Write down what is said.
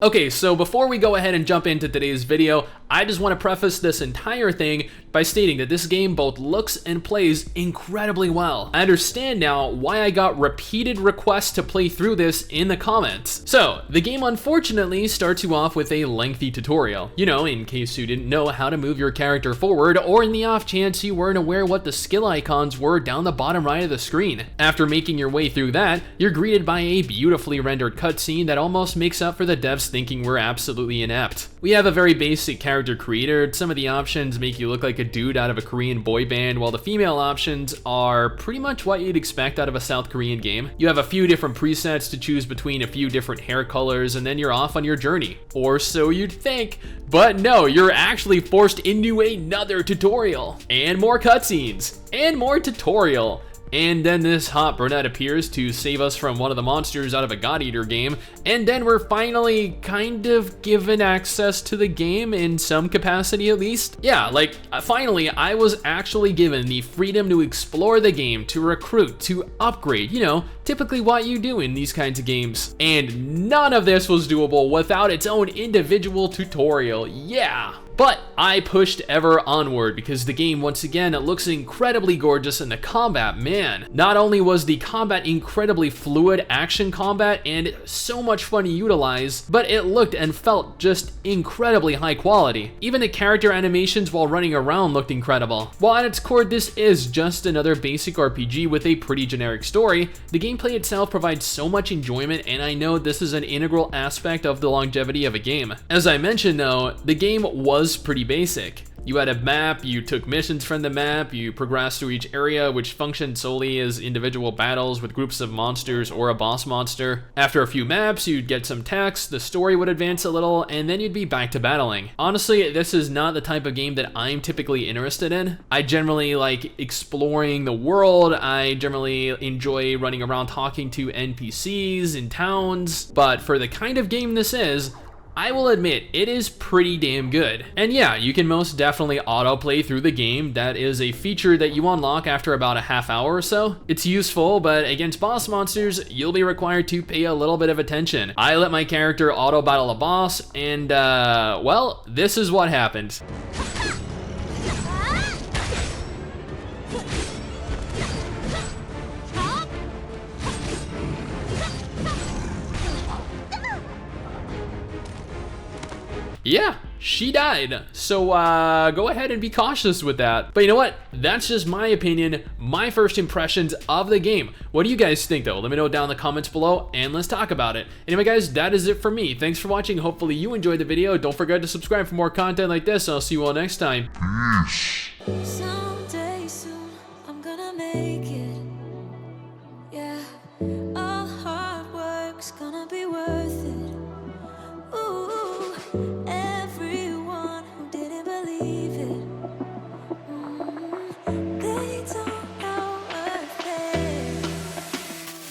Okay, so before we go ahead and jump into today's video, I just want to preface this entire thing by stating that this game both looks and plays incredibly well. I understand now why I got repeated requests to play through this in the comments. So, the game unfortunately starts you off with a lengthy tutorial. You know, in case you didn't know how to move your character forward, or in the off chance you weren't aware what the skill icons were down the bottom right of the screen. After making your way through that, you're greeted by a beautifully rendered cutscene that almost makes up for the devs thinking we're absolutely inept. We have a very basic character creator. Some of the options make you look like a dude out of a Korean boy band, while the female options are pretty much what you'd expect out of a South Korean game. You have a few different presets to choose between a few different hair colors, and then you're off on your journey. Or so you'd think. But no, you're actually forced into another tutorial. And more cutscenes. And more tutorial. And then this hot brunette appears to save us from one of the monsters out of a God Eater game, and then we're finally kind of given access to the game in some capacity at least. Yeah, like finally I was actually given the freedom to explore the game, to recruit, to upgrade, you know, typically what you do in these kinds of games. And none of this was doable without its own individual tutorial, yeah. But I pushed ever onward because the game, once again, it looks incredibly gorgeous, and the combat, man. Not only was the combat incredibly fluid action combat and so much fun to utilize, but it looked and felt just incredibly high quality. Even the character animations while running around looked incredible. While at its core this is just another basic RPG with a pretty generic story, the gameplay itself provides so much enjoyment, and I know this is an integral aspect of the longevity of a game. As I mentioned though, the game was pretty basic. You had a map, you took missions from the map, you progressed through each area, which functioned solely as individual battles with groups of monsters or a boss monster. After a few maps, you'd get some text, the story would advance a little, and then you'd be back to battling. Honestly, this is not the type of game that I'm typically interested in. I generally like exploring the world, I generally enjoy running around talking to NPCs in towns, but for the kind of game this is, I will admit, it is pretty damn good. And yeah, you can most definitely autoplay through the game. That is a feature that you unlock after about a half hour or so. It's useful, but against boss monsters, you'll be required to pay a little bit of attention. I let my character auto battle a boss, and well, this is what happened. Yeah, she died. So go ahead and be cautious with that. But you know what? That's just my opinion, my first impressions of the game. What do you guys think though? Let me know down in the comments below and let's talk about it. Anyway guys, that is it for me. Thanks for watching. Hopefully you enjoyed the video. Don't forget to subscribe for more content like this. I'll see you all next time. Someday soon, I'm gonna make it.